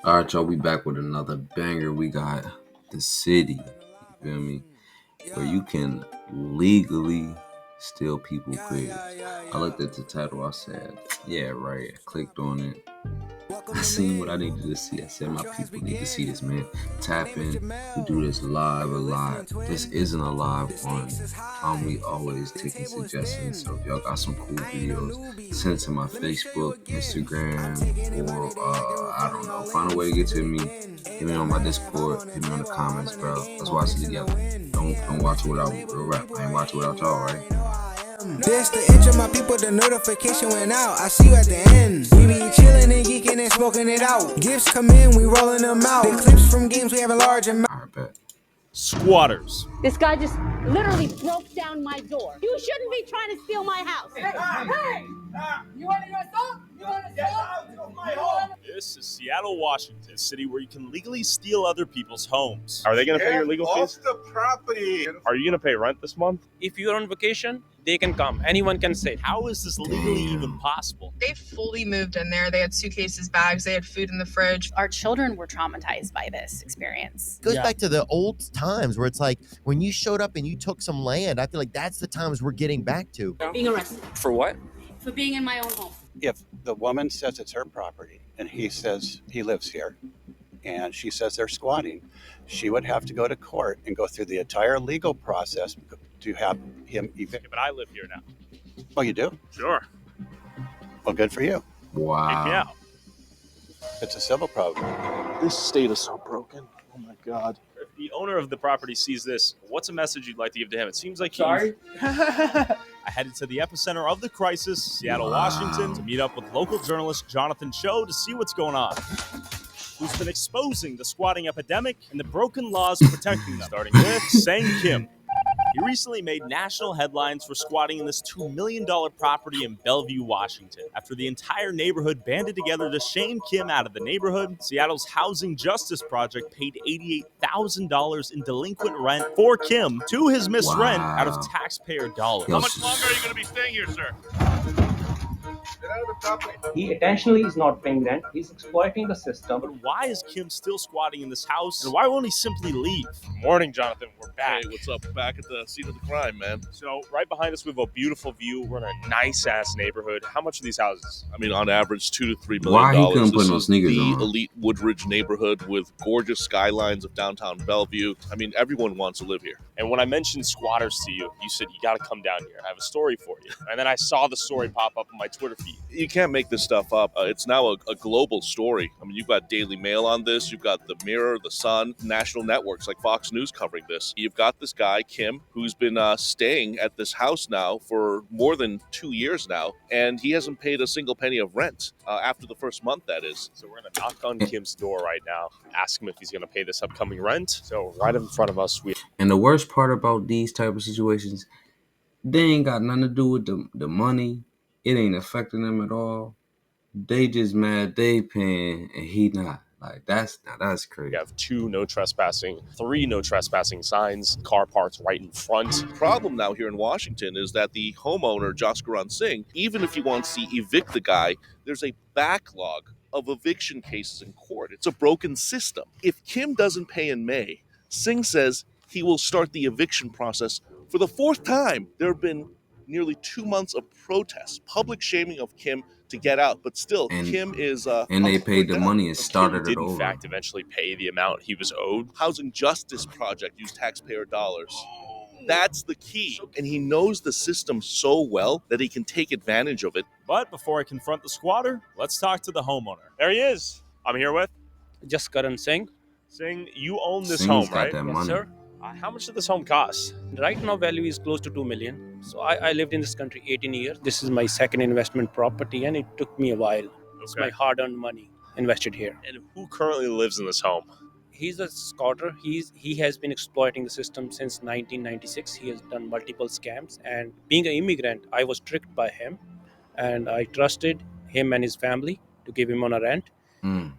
All right, y'all. We back with another banger. We got The City. You feel me? Where you can legally steal people cribs. I looked at the title. I said, "Yeah, right." I clicked on it. I seen what I needed to see. I said, "My people need to see this, man. Tap in. We do this live a lot. This isn't a live one. We always taking suggestions. So if y'all got some cool videos, send it to my Facebook, Instagram, or I don't know. Find a way to get to me. Hit me on my Discord. Hit me on the comments, bro. Let's watch it together. Don't watch it without real rap. I ain't watch it without y'all, right? This the itch of my people, the notification went out. I see you at the end. We be chillin' and geeking and smoking it out. Gifts come in, we rolling them out. The clips from games, we have a large amount. Alright, bet. Squatters. This guy just literally broke down my door. You shouldn't be trying to steal my house. Hey! You want to assault? You want to assault? My home. This is Seattle, Washington, a city where you can legally steal other people's homes. Are they going to pay your legal fees? Off the property. Are you going to pay rent this month? If you're on vacation, they can come. Anyone can stay. How is this legally even possible? They fully moved in there. They had suitcases, bags, they had food in the fridge. Our children were traumatized by this experience. It goes back to the old times where it's like when you showed up and you took some land, I feel like that's the times we're getting back to. Being arrested. For what? For being in my own home. If the woman says it's her property and he says he lives here and she says they're squatting, she would have to go to court and go through the entire legal process to have him evicted. But I live here now. Oh, you do? Sure. Well, good for you. Kick me Wow. out. It's a civil problem. This state is so broken. Oh my God. If the owner of the property sees this, what's a message you'd like to give to him? It seems like Sorry? I headed to the epicenter of the crisis, Seattle, Washington, to meet up with local journalist Jonathan Cho to see what's going on. Who's been exposing the squatting epidemic and the broken laws protecting them, starting with Sang Kim. He recently made national headlines for squatting in this $2 million property in Bellevue, Washington. After the entire neighborhood banded together to shame Kim out of the neighborhood, Seattle's Housing Justice Project paid $88,000 in delinquent rent for Kim to his missed rent out of taxpayer dollars. How much longer are you going to be staying here, sir? Get out of the property. He intentionally is not paying rent. He's exploiting the system. But why is Kim still squatting in this house? And why won't he simply leave? Morning, Jonathan. We're back. Hey, what's up? Back at the scene of the crime, man. So right behind us, we have a beautiful view. We're in a nice-ass neighborhood. How much are these houses? I mean, on average, $2 to $3 million. Why he couldn't put This no is sneakers the on? elite Woodridge neighborhood with gorgeous skylines of downtown Bellevue. I mean, everyone wants to live here. And when I mentioned squatters to you, you said, you got to come down here. I have a story for you. And then I saw the story pop up on my Twitter feed. You can't make this stuff up. It's now a global story. I mean, you've got Daily Mail on this. You've got the Mirror, the Sun, national networks like Fox News covering this. You've got this guy, Kim, who's been staying at this house now for more than 2 years now, and he hasn't paid a single penny of rent after the first month, that is. So we're going to knock on Kim's door right now, ask him if he's going to pay this upcoming rent. So right in front of us, we And the worst part about these type of situations, they ain't got nothing to do with the money. It ain't affecting them at all. They just mad they paying and he not. Like that's crazy. have 2 no trespassing, 3 no trespassing signs, car parks right in front. The problem now here in Washington is that the homeowner, Jaskaran Singh, even if he wants to evict the guy, there's a backlog of eviction cases in court. It's a broken system. If Kim doesn't pay in May, Singh says he will start the eviction process for the 4th time. There have been nearly 2 months of protests, public shaming of Kim to get out, but still, And- Kim is And they paid the money and Kim started did it in over. fact eventually pay the amount he was owed. Housing Justice Project used taxpayer dollars. That's the key. And he knows the system so well that he can take advantage of it. But before I confront the squatter, let's talk to the homeowner. There he is. I'm here with Just Karan Singh. Singh. You own this Singh's home, got right? that Yes, money. sir. How much did this home cost? Right now, value is close to 2 million. So I lived in this country 18 years. This is my second investment property, and it took me a while. It's my hard-earned money invested here. And who currently lives in this home? He's a squatter. He has been exploiting the system since 1996. He has done multiple scams. And being an immigrant, I was tricked by him, and I trusted him and his family to give him on a rent.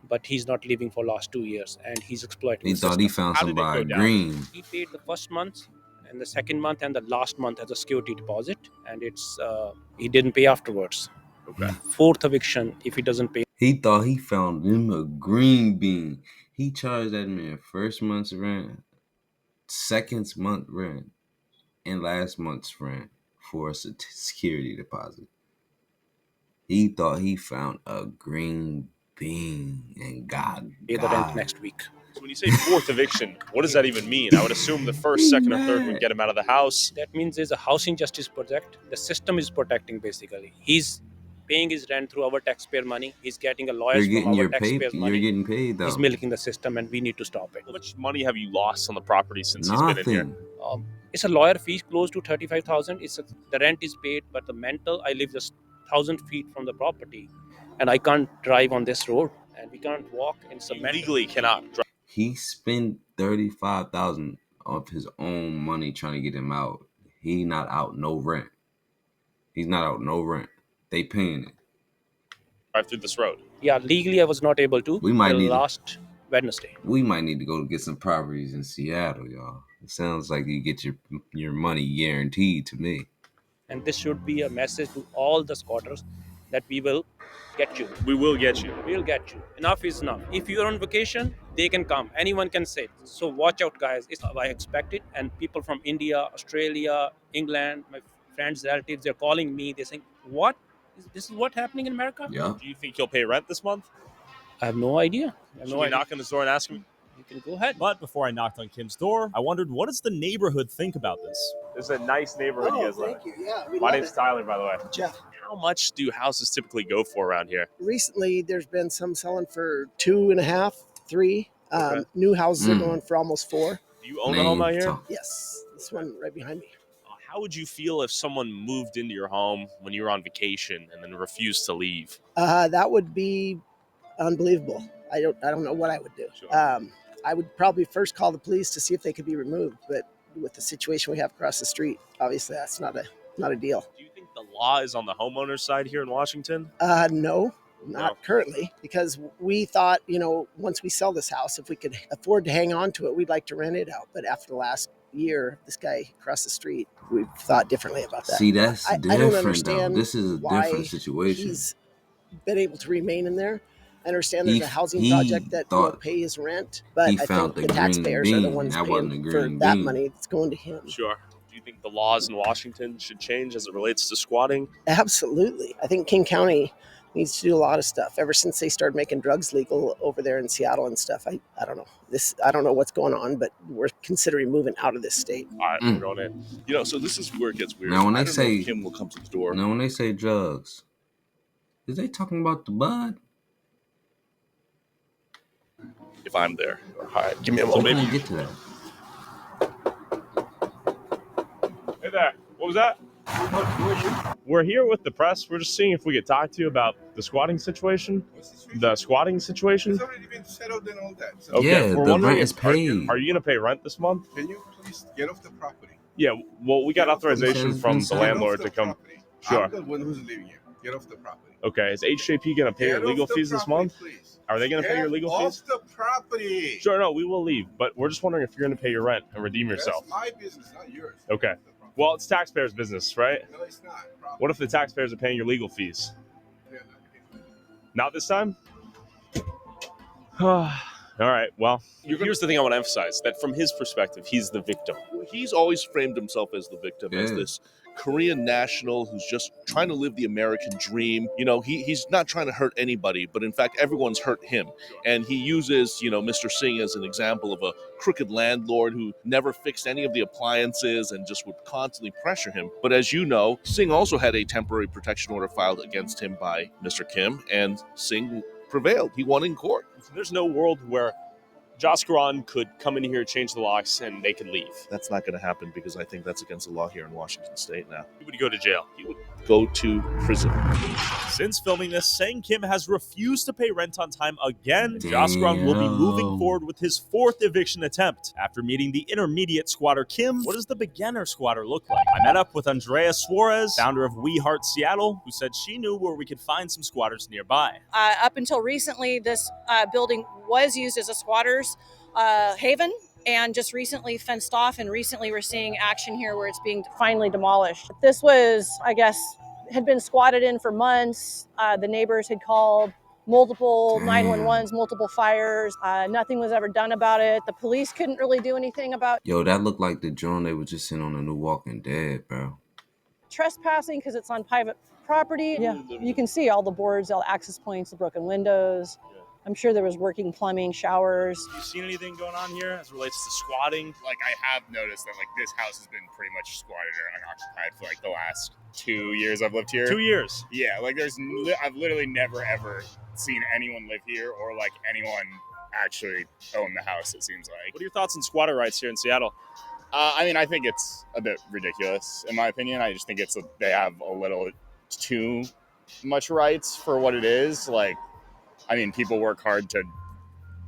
But he's not living for last 2 years, and he's exploiting He the thought system. he found How did it go somebody down? green. He paid the first month and the second month and the last month as a security deposit, and it's he didn't pay afterwards. Okay. Fourth eviction, if he doesn't pay. He thought he found him a green bean. He charged that man first month's rent, second month rent, and last month's rent for a security deposit. He thought he found a green bean and Pay the rent next week. So when you say fourth eviction, what does that even mean? I would assume the first, second, or third would get him out of the house. That means there's a housing justice project. The system is protecting basically. He's paying his rent through our taxpayer money. He's getting a lawyer from our taxpayers' money. You're getting paid though. He's milking the system, and we need to stop it. How much money have you lost on the property since he's been in here? Nothing. It's a lawyer fee close to 35,000. The rent is paid, but the mental, I live just 1,000 feet from the property, and I can't drive on this road, and we can't walk in cement. Legally cannot drive. He spent $35,000 of his own money trying to get him out. He not out no rent. He's not out no rent. They paying it. Drive through this road. Yeah, legally I was not able to. We might till need last Wednesday. We might need to go get some properties in Seattle, y'all. It sounds like you get your money guaranteed to me. And this should be a message to all the squatters that we will get you. We will get you. We'll get you. Enough is enough. If you're on vacation, they can come. Anyone can sit. So watch out, guys. It's I expect it. And people from India, Australia, England, my friends, relatives, they're calling me. They're saying, what? This is what happening in America? Yeah. Do you think he'll pay rent this month? I have no idea. Should we knock on his door and ask him? You can go ahead. But before I knocked on Kim's door, I wondered, what does the neighborhood think about this? This is a nice neighborhood you guys live in. Thank you. Yeah, we My love name's it. Tyler, by the way. Jeff. How much do houses typically go for around here? Recently, there's been some selling for 2.5, 3. Okay. New houses are going for almost 4. Do you own a home out here? Yes, this one right behind me. How would you feel if someone moved into your home when you were on vacation and then refused to leave? That would be unbelievable. I don't know what I would do. Sure. I would probably first call the police to see if they could be removed. But with the situation we have across the street, obviously that's not a deal. Do you think the law is on the homeowner's side here in Washington? No, not currently, because we thought, once we sell this house, if we could afford to hang on to it, we'd like to rent it out. But after the last year, this guy across the street, we've thought differently about that. See, that's I different don't though. understand This is a why different situation. He's been able to remain in there. I understand there's He- a housing he project that will thought pay his rent, but he I found think the the taxpayers green are the bean. ones That wasn't a paying for green that bean. money that's going to him. Sure. Do you think the laws in Washington should change as it relates to squatting? Absolutely. I think King County needs to do a lot of stuff. Ever since they started making drugs legal over there in Seattle and stuff, I don't know. I don't know what's going on, but we're considering moving out of this state. All right, we're going in. So this is where it gets weird. Now, when I they don't know say if Kim will come to the door. Now, when they say drugs, is they talking about the bud? If I'm there. All right, give me a So moment. maybe get to that. Hey there. What was that? We're here with the press. We're just seeing if we could talk to you about the squatting situation. The squatting situation? It's already been settled and all that. So Okay, Yeah, we're the wondering rent is if- are you paid. going to pay rent this month? Can you please get off the property? Yeah, well, we got authorization from the landlord to come. Sure. I'm the one who's living here. Get off the property. Okay, is HJP going to pay your Get legal off the fees this property, month? please. Are they going to pay your legal Get fees? off the property. Sure, no, we will leave, but we're just wondering if you're going to pay your rent and redeem yourself. That's my business, not yours. Okay. Well, it's taxpayers' business, right? No, it's not. What if the taxpayers are paying your legal fees? Not this time? All right, well, here's the thing I want to emphasize, that from his perspective, he's the victim. He's always framed himself as the victim, as Yeah. this Korean national who's just trying to live the American dream. He's not trying to hurt anybody, but in fact, everyone's hurt him. And he uses, Mr. Singh as an example of a crooked landlord who never fixed any of the appliances and just would constantly pressure him. But as you know, Singh also had a temporary protection order filed against him by Mr. Kim, and Singh prevailed. He won in court. So there's no world where Jaskaran could come in here, change the locks, and they could leave. That's not going to happen because I think that's against the law here in Washington State now. He would go to jail. He would go to prison. Since filming this, Sang Kim has refused to pay rent on time again. Jaskaran will be moving forward with his 4th eviction attempt. After meeting the intermediate squatter Kim, what does the beginner squatter look like? I met up with Andrea Suarez, founder of We Heart Seattle, who said she knew where we could find some squatters nearby. Up until recently, this building was used as a squatter's haven, and just recently fenced off, and recently we're seeing action here where it's being finally demolished. This was, I guess, had been squatted in for months. The neighbors had called multiple Damn. 911s, multiple fires. Nothing was ever done about it. The police couldn't really do anything about Yo, that looked like the drone they were just in on the new Walking Dead, bro. trespassing because it's on private property. Yeah, you can see all the boards, all the access points, the broken windows. I'm sure there was working plumbing, showers. You seen anything going on here as it relates to squatting? Like, I have noticed that, like, this house has been pretty much squatted or unoccupied for, like, the last 2 years I've lived here. 2 years? Yeah, like, I've literally never, ever seen anyone live here or, like, anyone actually own the house, it seems like. What are your thoughts on squatter rights here in Seattle? I mean, I think it's a bit ridiculous, in my opinion. I just think they have a little too much rights for what it is. Like, I mean, people work hard to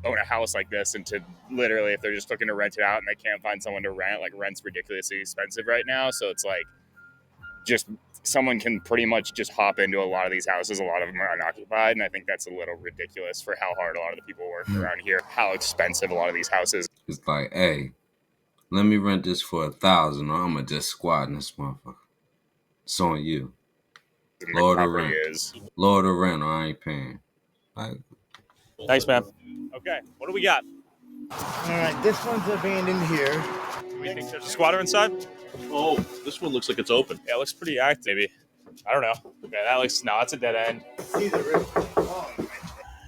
own a house like this, and to literally, if they're just looking to rent it out and they can't find someone to rent, like, rent's ridiculously expensive right now. So it's like, just someone can pretty much just hop into a lot of these houses. A lot of them are unoccupied, and I think that's a little ridiculous for how hard a lot of the people work around here, how expensive a lot of these houses. It's like, hey, let me rent this for $1,000, or I'm gonna just squat in this motherfucker. It's on you. Lord of rent. Lord of rent, or I ain't paying. Like, Thanks, man. Okay, what do we got? All right, this one's abandoned here. Do we think there's a squatter inside? Oh, this one looks like it's open. Yeah, it looks pretty active. Maybe. I don't know. Okay, no, it's a dead end.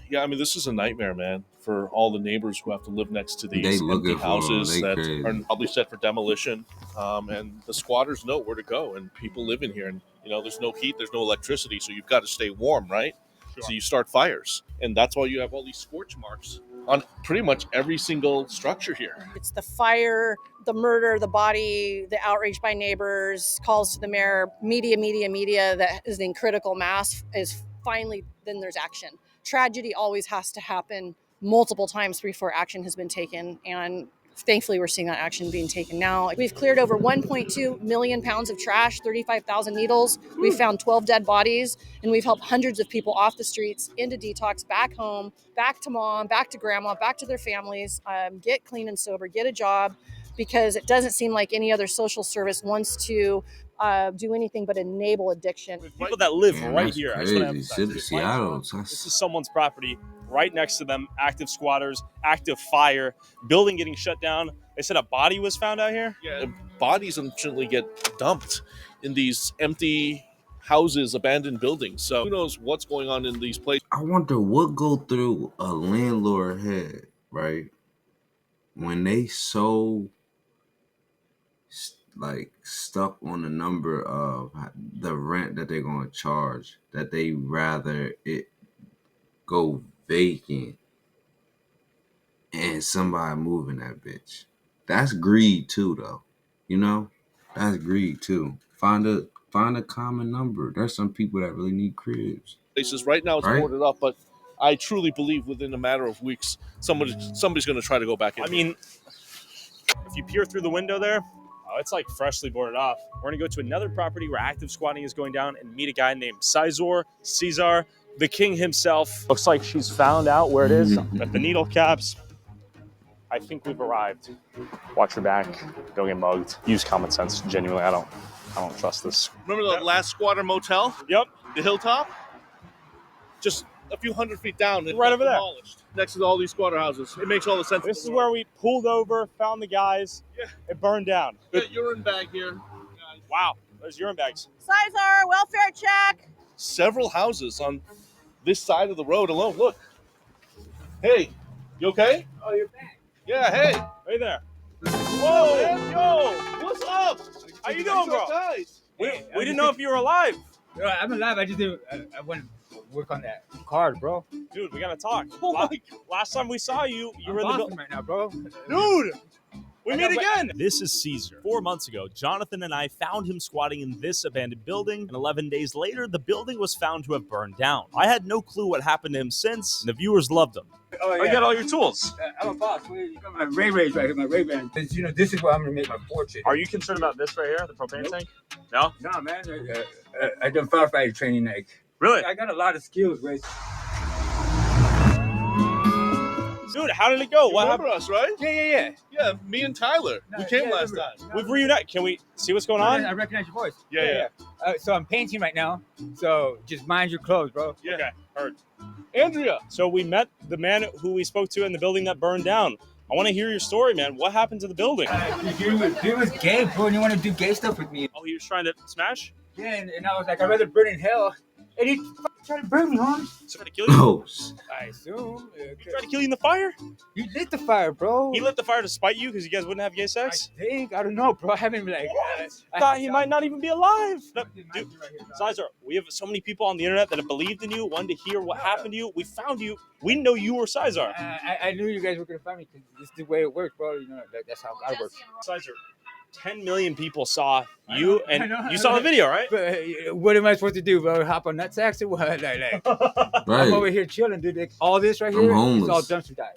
Yeah, I mean, this is a nightmare, man, for all the neighbors who have to live next to They these looking empty for 'em. houses They that crazy. are probably set for demolition. And the squatters know where to go, and people live in here. And, you know, there's no heat, there's no electricity, so you've got to stay warm, right? Sure. So you start fires. And that's why you have all these scorch marks on pretty much every single structure here. It's the fire, the murder, the body, the outrage by neighbors, calls to the mayor, media that is in critical mass is finally, then there's action. Tragedy always has to happen multiple times before action has been taken, and thankfully we're seeing that action being taken now. We've cleared over 1.2 million pounds of trash, 35,000 needles. We've found 12 dead bodies, and we've helped hundreds of people off the streets, into detox, back home, back to mom, back to grandma, back to their families, get clean and sober, get a job, because it doesn't seem like any other social service wants to do anything but enable addiction. People that live Man, right that's here. I just want to crazy. emphasize this. Seattle, This is someone's property. Right next to them, active squatters, active fire, building getting shut down. They said a body was found out here. Yeah, bodies unfortunately get dumped in these empty houses, abandoned buildings. So who knows what's going on in these places. I wonder what go through a landlord head, right? When they so stuck on the number of the rent that they're going to charge, that they rather it go vacant and somebody moving that bitch. That's greed too, though. You know, that's greed too. Find a common number. There's some people that really need cribs. Places right now it's Right. boarded up, but I truly believe within a matter of weeks somebody's going to try to go back in. I mean, if you peer through the window there, it's like freshly boarded off. We're gonna go to another property where active squatting is going down and meet a guy named Caesar, the king himself. Looks like she's found out where it is. Got the needle caps. I think we've arrived. Watch your back. Don't get mugged. Use common sense. Genuinely, I don't trust this. Remember the last squatter motel? Yep. The hilltop? Just a few hundred feet down. Right over there. Demolished. Next to all these squatter houses. It makes all the sense. This is where we pulled over, found the guys. Yeah. It burned down. Got urine bag here. Wow. There's urine bags. Caesar, welfare check. Several houses on this side of the road alone. Look. Hey, you okay? Oh, you're back. Yeah, hey. Right there. Whoa, man. Yo, what's up? How you doing, bro? Guys. We didn't know if you were alive. I'm alive. I just didn't. I went to work on that card, bro. Dude, we gotta talk. Oh my Last time we saw you, you were in the Boston building. right now, bro. Dude, we I meet know, again. This is Caesar. 4 months ago, Jonathan and I found him squatting in this abandoned building, and 11 days later, the building was found to have burned down. I had no clue what happened to him since, and the viewers loved him. Oh, I got all your tools. I'm a boss. You got my Ray-Bans right here, my Ray-Bans. You know, this is where I'm gonna make my fortune. Are you concerned about this right here, the propane tank? No? No, man. I done firefighter training. Really? I got a lot of skills, Ray. Dude, How did it go? You What remember happened? us, right? Yeah. Yeah, me and Tyler. We came last time. We've reunited. Can we see what's going on? I recognize your voice. Yeah. So I'm painting right now. So just mind your clothes, bro. Yeah. Okay, heard. Andrea. So we met the man who we spoke to in the building that burned down. I want to hear your story, man. What happened to the building? Dude was gay, bro, and he wanted to do gay stuff with me. Oh, he was trying to smash? Yeah, and I was like, I'd rather burn in hell. And he tried to burn me, homie. Tried to kill you? Oh, I assume. He tried to kill you in the fire? He lit the fire, bro. He lit the fire to spite you because you guys wouldn't have gay sex? I don't know, bro. I haven't like. I thought he might not even be alive. Dude, Sizer, we have so many people on the internet that have believed in you, wanted to hear what happened to you. We found you. We didn't know you were Sizer. I knew you guys were gonna find me because this is the way it works, bro. You know, that's how God works. Sizer, 10 million people saw you, and you saw the video, right? But what am I supposed to do, bro? Hop on nutsacks or what? Like, I'm Right. over here chilling, dude. Like, all this right I'm here, it's homeless. all dumpster dive.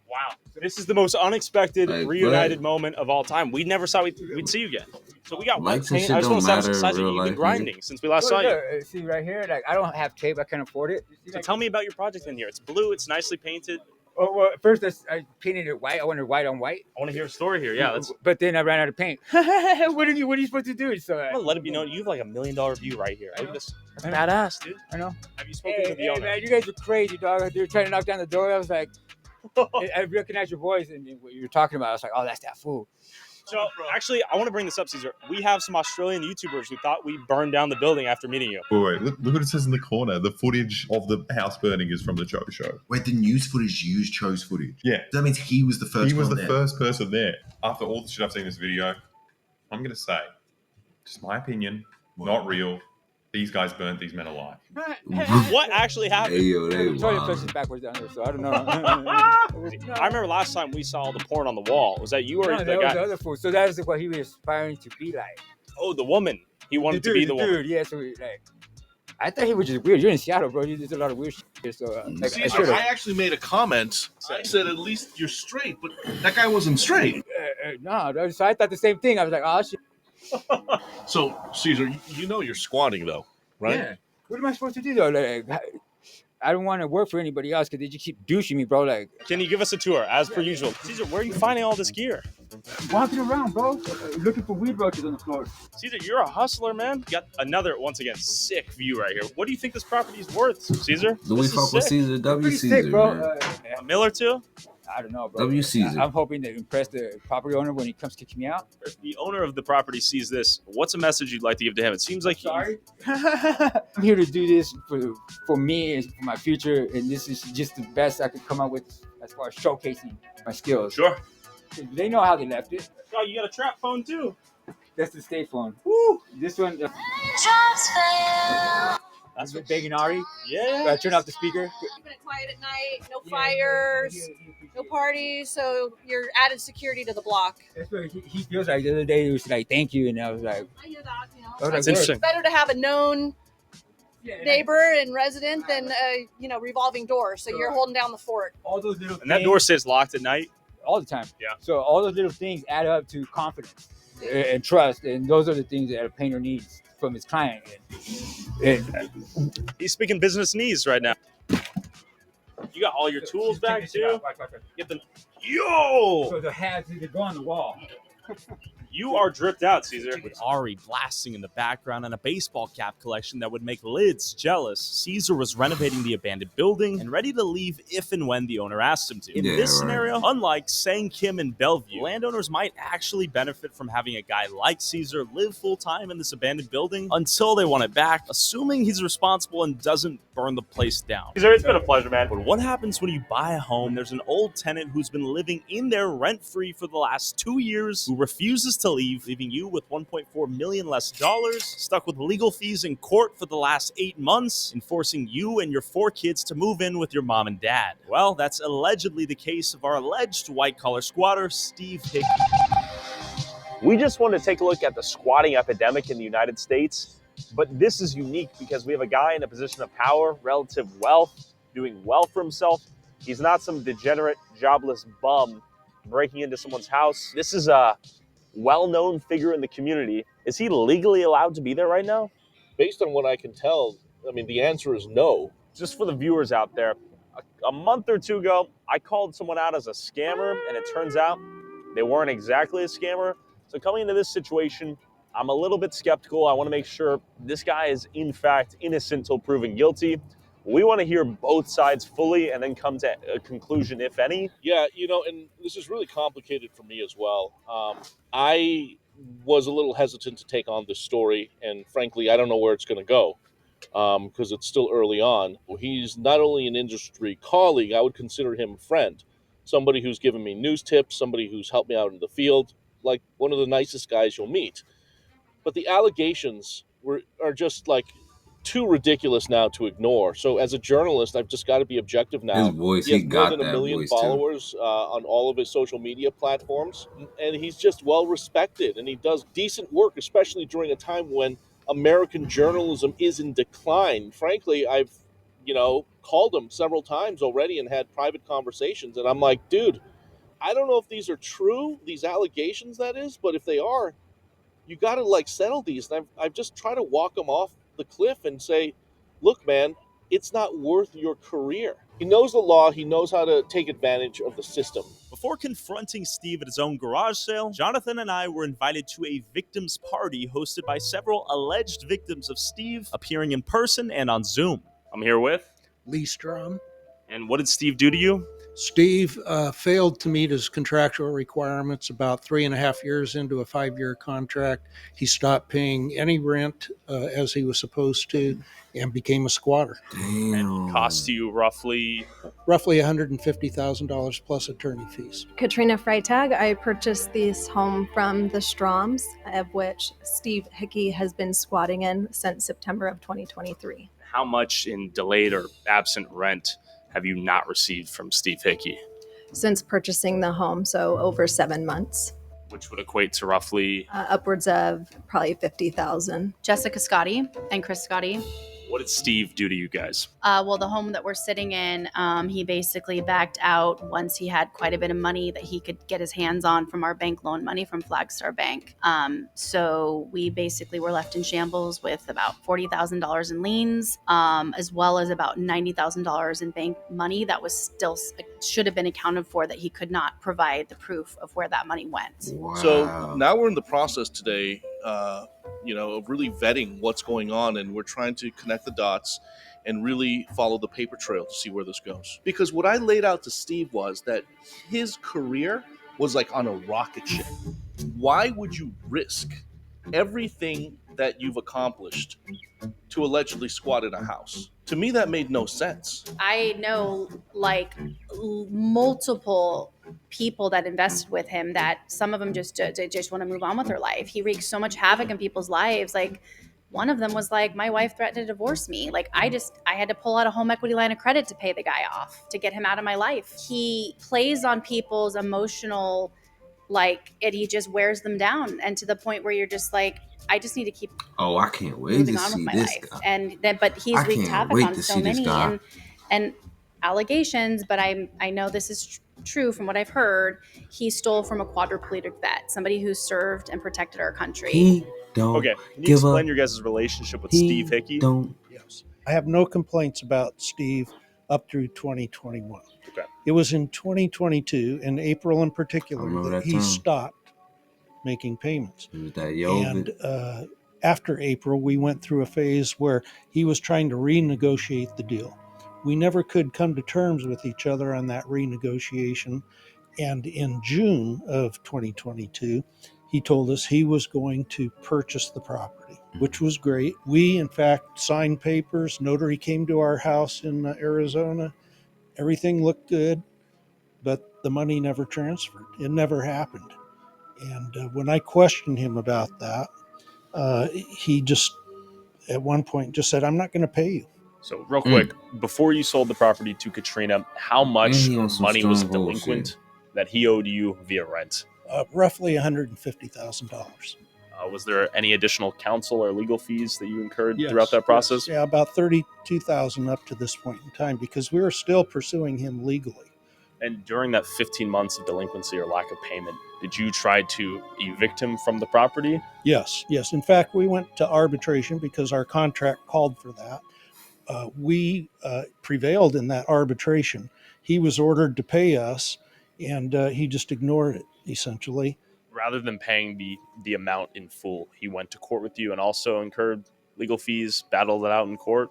Wow. This is the most unexpected Like, reunited moment of all time. We never saw we'd see you again. So we got Likes one and paint. I shit just want to don't say, matter in Sizer, real you've been life, grinding since we last Look, saw you. look, see right here, like I don't have tape, I can't afford it. You see, So like, tell me about your project in here. It's blue. It's nicely painted. oh, well, first I painted it white. I wanted white on white. I want to hear a story here. Yeah, let's. But then I ran out of paint. What are you supposed to do? So I'm gonna let it be known you have like $1 million view right here. Look at this. That's badass, dude. I know. Have you spoken to the owner? Man, you guys were crazy, dog. They were trying to knock down the door. I was like, I recognized your voice and what you were talking about. I was like, oh, that's that fool. So actually, I want to bring this up, Caesar. We have some Australian YouTubers who thought we burned down the building after meeting you. Wait, look what it says in the corner. The footage of the house burning is from the Cho show. Wait, the news footage used Cho's footage. Yeah. That means he was the first He was one the there. first person there. After all the shit I've seen in this video, I'm going to say, just my opinion, not real. These guys burnt these men alive. What actually happened? Hey, yo, they Sorry, wild. the is backwards down there, so I don't know. I remember last time we saw the porn on the wall. Was that you or No, the that was guy? the other fool. So that was what he was aspiring to be like. Oh, the woman. He wanted to be the woman. Dude, yeah. So like, I thought he was just weird. You're in Seattle, bro. There's a lot of weird shit here. So like, I Caesar, should've. I actually made a comment. I said, at least you're straight, but that guy wasn't straight. No, so I thought the same thing. I was like, oh shit. So, Caesar, you know you're squatting, though, right? Yeah. What am I supposed to do though? Like, I don't want to work for anybody else because they just keep douching me, bro. Like, Can you give us a tour, as per usual? Caesar, where are you finding all this gear? walking around, bro, looking for weed roaches on the floor. Caesar, you're a hustler, man. You got another, once again, sick view right here. What do you think this property is worth, Caesar? Do we This is fuck with sick. Caesar? W Pretty Caesar, sick, bro. man. A mill or two? I don't know, bro. W Caesar. I'm hoping to impress the property owner when he comes kicking me out. If the owner of the property sees this, what's a message you'd like to give to him? It seems like Sorry. I'm here to do this for me and for my future, and this is just the best I could come up with as far as showcasing my skills. Sure. They know how they left it. Oh, you got a trap phone too. That's the state phone. Woo! This one. That's what begging Ari. Yeah. Turn off the speaker. Keeping it quiet at night, no fires, no parties, so you're added security to the block. That's what he feels like. The other day he was like, "Thank you," and I was like, I hear that, you know. I was like, That's interesting. It's better to have a known neighbor and resident than revolving door. So you're holding down the fort. all those little And that things- door stays locked at night. all the time. Yeah. So all those little things add up to confidence and trust, and those are the things that a painter needs from his client. And He's speaking business needs right now. You got all your tools back too. Get them. Yo! So the hats they go on the wall. You are dripped out, Caesar. With Ari blasting in the background and a baseball cap collection that would make Lids jealous, Caesar was renovating the abandoned building and ready to leave if and when the owner asked him to. In Yeah, this right. scenario, unlike Sang Kim and Bellevue, landowners might actually benefit from having a guy like Caesar live full-time in this abandoned building until they want it back, assuming he's responsible and doesn't burn the place down. Caesar, it's been a pleasure, man. But what happens when you buy a home and there's an old tenant who's been living in there rent-free for the last 2 years, who refuses to leave, leaving you with $1.4 million less dollars, stuck with legal fees in court for the last 8 months, and forcing you and your 4 kids to move in with your mom and dad? Well, that's allegedly the case of our alleged white-collar squatter, Steve Hickey. We just wanted to take a look at the squatting epidemic in the United States, but this is unique because we have a guy in a position of power, relative wealth, doing well for himself. He's not some degenerate, jobless bum breaking into someone's house. This is a well-known figure in the community. Is he legally allowed to be there right now? Based on what I can tell, I mean, the answer is no. Just for the viewers out there, A month or two ago, I called someone out as a scammer, and it turns out they weren't exactly a scammer. So coming into this situation, I'm a little bit skeptical. I want to make sure this guy is in fact innocent till proven guilty. We want to hear both sides fully and then come to a conclusion, if any. Yeah, and this is really complicated for me as well. I was a little hesitant to take on this story, and frankly, I don't know where it's going to go because it's still early on. He's not only an industry colleague, I would consider him a friend, somebody who's given me news tips, somebody who's helped me out in the field, like one of the nicest guys you'll meet. But the allegations are just like too ridiculous now to ignore. So as a journalist, I've just got to be objective now. His voice, he has he more got than a that million voice too. followers on all of his social media platforms, and he's just well respected, and he does decent work, especially during a time when American journalism is in decline. Frankly, I've called him several times already and had private conversations, and I'm like, dude, I don't know if these are true, these allegations, that is, but if they are, you got to settle these. And I've just tried to walk him off the cliff and say, look, man, it's not worth your career. He knows the law. He knows how to take advantage of the system. Before confronting Steve at his own garage sale, Jonathan and I were invited to a victims party hosted by several alleged victims of Steve, appearing in person and on Zoom. I'm here with Lee Strom. And what did Steve do to you? Steve failed to meet his contractual requirements about 3.5 years into a 5-year contract. He stopped paying any rent as he was supposed to and became a squatter. And it cost you roughly $150,000 plus attorney fees. Katrina Freitag. I purchased this home from the Stroms, of which Steve Hickey has been squatting in since September of 2023. How much in delayed or absent rent have you not received from Steve Hickey? Since purchasing the home, so over 7 months. Which would equate to roughly? Upwards of probably $50,000. Jessica Scotti and Chris Scotti. What did Steve do to you guys? Well, the home that we're sitting in, he basically backed out once he had quite a bit of money that he could get his hands on from our bank loan money from Flagstar Bank. So we basically were left in shambles with about $40,000 in liens, as well as about $90,000 in bank money that was still should have been accounted for, that he could not provide the proof of where that money went. Wow. So now we're in the process today, of really vetting what's going on, and we're trying to connect the dots and really follow the paper trail to see where this goes. Because what I laid out to Steve was that his career was like on a rocket ship. Why would you risk everything that you've accomplished to allegedly squat in a house? To me, that made no sense. I know multiple people that invested with him that some of them just want to move on with their life. He wreaks so much havoc in people's lives. Like, one of them was like, my wife threatened to divorce me. Like, I had to pull out a home equity line of credit to pay the guy off to get him out of my life. He plays on people's emotional, he just wears them down, and to the point where you're just like, I just need to keep I can't wait to on see with my this life. guy. And then, but he's I wreaked can't havoc wait on to so see this many guy. and allegations, but I know this is true from what I've heard. He stole from a quadriplegic vet, somebody who served and protected our country. He don't Okay, can you give explain up. your guys' relationship with He Steve Hickey? Don't. Yes. I have no complaints about Steve up through 2021. Okay. It was in 2022, in April in I particular, remember that that he time. stopped making payments. It was that Yovid. And after April, we went through a phase where he was trying to renegotiate the deal. We never could come to terms with each other on that renegotiation. And in June of 2022, he told us he was going to purchase the property, which was great. We, in fact, signed papers. Notary came to our house in Arizona. Everything looked good, but the money never transferred. It never happened. And when I questioned him about that, he just, at one point, just said, I'm not going to pay you. So real quick, before you sold the property to Katrina, how much And he on some money was strong delinquent bullshit. that he owed you via rent? Roughly $150,000. Was there any additional counsel or legal fees that you incurred Yes, throughout that process? yes. Yeah, about $32,000 up to this point in time, because we were still pursuing him legally. And during that 15 months of delinquency or lack of payment, did you try to evict him from the property? Yes. In fact, we went to arbitration because our contract called for that. We prevailed in that arbitration. He was ordered to pay us, and he just ignored it, essentially. Rather than paying the amount in full, he went to court with you and also incurred legal fees, battled it out in court.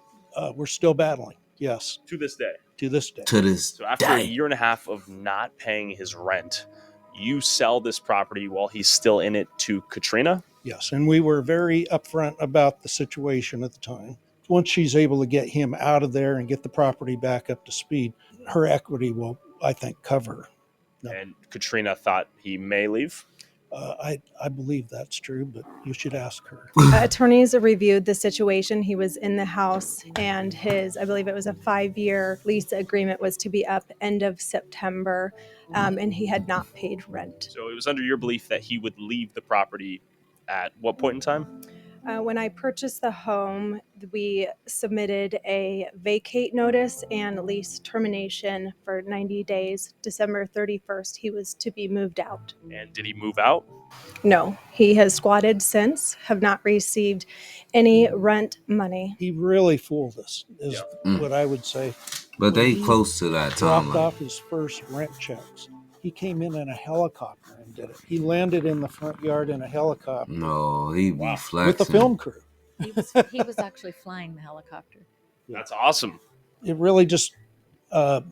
We're still battling, yes. To this day. To this day. To this So after a year and a half of not paying his rent, you sell this property while he's still in it to Katrina? Yes, and we were very upfront about the situation at the time. Once she's able to get him out of there and get the property back up to speed, her equity will, I think, cover. And Katrina thought he may leave? I believe that's true, but you should ask her. Attorneys reviewed the situation. He was in the house, and I believe it was a 5-year lease agreement was to be up end of September, and he had not paid rent. So it was under your belief that he would leave the property at what point in time? When I purchased the home, we submitted a vacate notice and lease termination for 90 days. December 31st, he was to be moved out. And did he move out? No, he has squatted since, have not received any rent money. He really fooled us, is what I would say. But they When he close to that dropped timeline. off his first rent checks. He came in a helicopter and did it. He landed in the front yard in a helicopter. No, he be flexing. With the film crew. He was actually flying the helicopter. That's awesome. It really just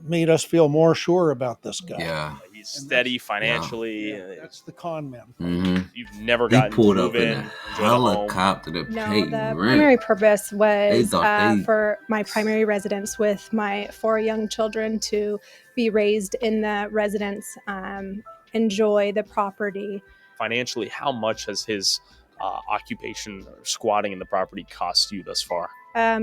made us feel more sure about this guy. Yeah. He's steady financially. That's the con man. Mm-hmm. You've never He gotten pulled to up move in in, a enjoy the home. helicopter to No, pay the rent. primary purpose was thought they- for my primary residence with my 4 young children to be raised in the residence, enjoy the property. Financially, how much has his occupation or squatting in the property cost you thus far?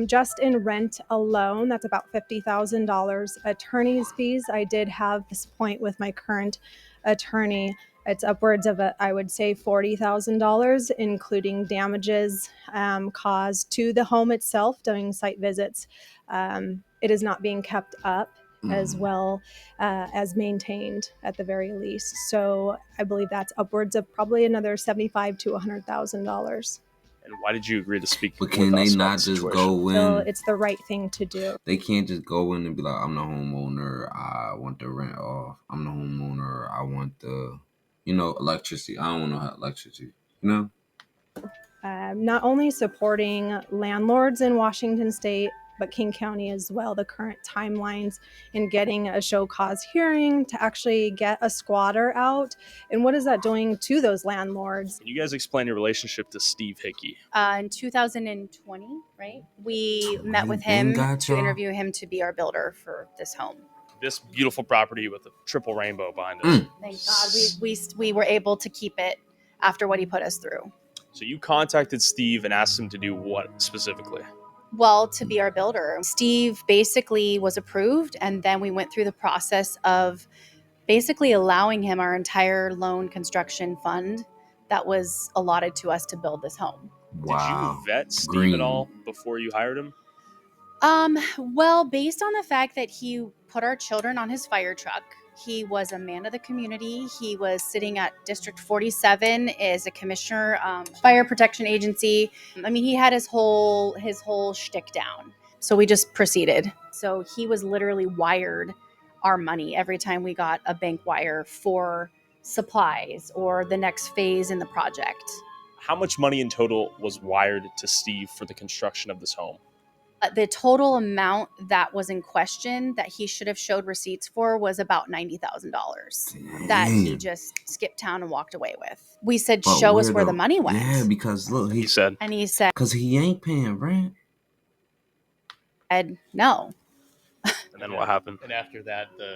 Just in rent alone, that's about $50,000. Attorney's fees, I did have this point with my current attorney. It's upwards of, I would say, $40,000, including damages caused to the home itself during site visits. It is not being kept up as well as maintained at the very least. So I believe that's upwards of probably another $75,000 to $100,000. And why did you agree to speak But with can they us about not the just situation? go in? So it's the right thing to do. They can't just go in and be like, I'm the homeowner, I want the rent off. I'm the homeowner, I want the, electricity. I don't want no electricity, Not only supporting landlords in Washington State, but King County as well, the current timelines in getting a show cause hearing to actually get a squatter out. And what is that doing to those landlords? Can you guys explain your relationship to Steve Hickey? In 2020, right? We met with him gotcha. to interview him to be our builder for this home. This beautiful property with a triple rainbow behind us. Thank God we were able to keep it after what he put us through. So you contacted Steve and asked him to do what specifically? Well, to be our builder. Steve basically was approved, and then we went through the process of basically allowing him our entire loan construction fund that was allotted to us to build this home. Wow. Did you vet Steve Green. at all before you hired him? Well, based on the fact that he put our children on his fire truck, he was a man of the community. He was sitting at District 47 as a commissioner, fire protection agency. I mean, he had his whole shtick down. So we just proceeded. So he was literally wired our money every time we got a bank wire for supplies or the next phase in the project. How much money in total was wired to Steve for the construction of this home? The total amount that was in question that he should have showed receipts for was about $90,000 that he just skipped town and walked away with. We said, But show us where the money went. Yeah, because look, He said, And he said, because he ain't paying rent. no. and then what happened? And after that, the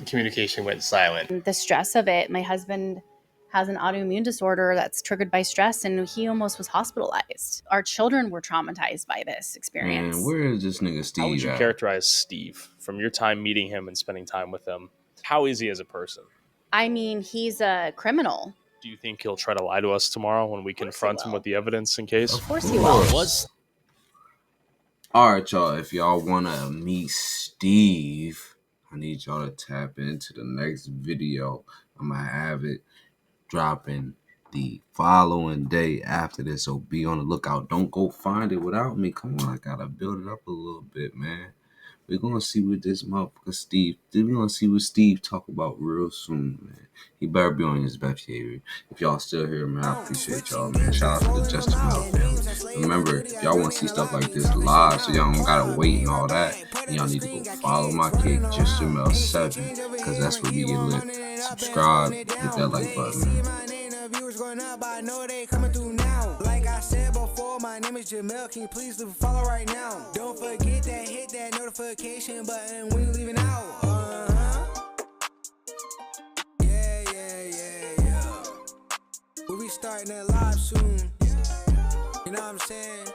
communication went silent. The stress of it, my husband has an autoimmune disorder that's triggered by stress, and he almost was hospitalized. Our children were traumatized by this experience. Man, where is this nigga Steve How would you at? characterize Steve from your time meeting him and spending time with him? How is he as a person? I mean, he's a criminal. Do you think he'll try to lie to us tomorrow when we confront him with the evidence in case? Of course he will. All right, y'all. If y'all want to meet Steve, I need y'all to tap into the next video. I'm going to have it dropping the following day after this. So be on the lookout. Don't go find it without me. Come on, I gotta build it up a little bit, man. We're gonna see what this motherfucker Steve. We're gonna see what Steve talk about real soon, man. He better be on his best behavior. If y'all still here, man, I appreciate y'all, man. Shout out to the Justin Mel family. Remember, if y'all want to see stuff like this live, so y'all don't gotta wait and all that, then y'all need to go follow my kid, Justin Mel 7, because that's where we get lit. Subscribe, hit that like button, man. Going up, I know they coming through now. Like I said before, my name is Jamel. Can you please leave a follow right now? Don't forget that, hit that notification button when you leaving out. Yeah. We'll be starting it live soon. You know what I'm saying?